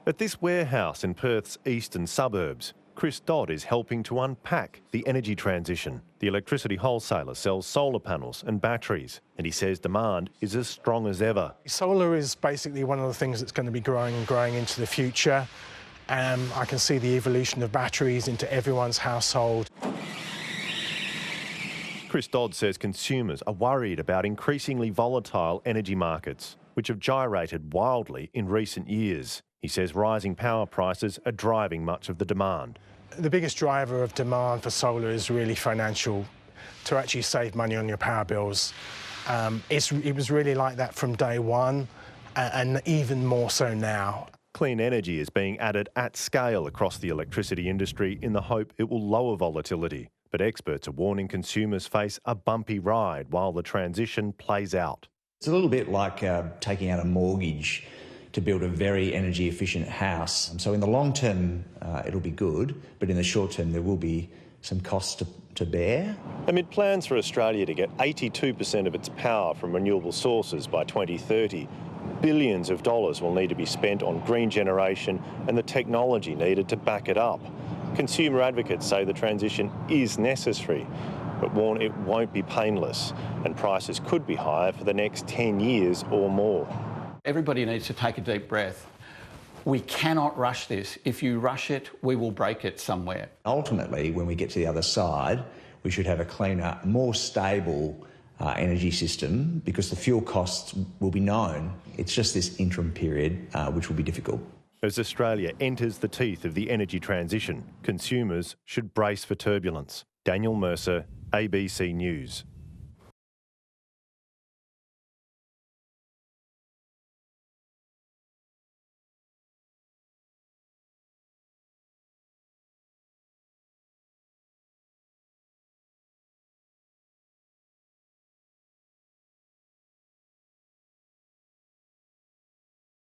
At this warehouse in Perth's eastern suburbs, Chris Dodd is helping to unpack the energy transition. The electricity wholesaler sells solar panels and batteries, and he says demand is as strong as ever. Solar is basically one of the things that's going to be growing and growing into the future. I can see the evolution of batteries into everyone's household. Chris Dodd says consumers are worried about increasingly volatile energy markets, which have gyrated wildly in recent years. He says rising power prices are driving much of the demand. The biggest driver of demand for solar is really financial, to actually save money on your power bills. It was really like that from day one, and even more so now. Clean energy is being added at scale across the electricity industry in the hope it will lower volatility. But experts are warning consumers face a bumpy ride while the transition plays out. It's a little bit like taking out a mortgage to build a very energy efficient house. So in the long term, it'll be good, but in the short term, there will be some costs to bear. Amid plans for Australia to get 82% of its power from renewable sources by 2030, billions of dollars will need to be spent on green generation and the technology needed to back it up. Consumer advocates say the transition is necessary, but warn it won't be painless, and prices could be higher for the next 10 years or more. Everybody needs to take a deep breath. We cannot rush this. If you rush it, we will break it somewhere. Ultimately, when we get to the other side, we should have a cleaner, more stable energy system, because the fuel costs will be known. It's just this interim period which will be difficult. As Australia enters the teeth of the energy transition, consumers should brace for turbulence. Daniel Mercer, ABC News.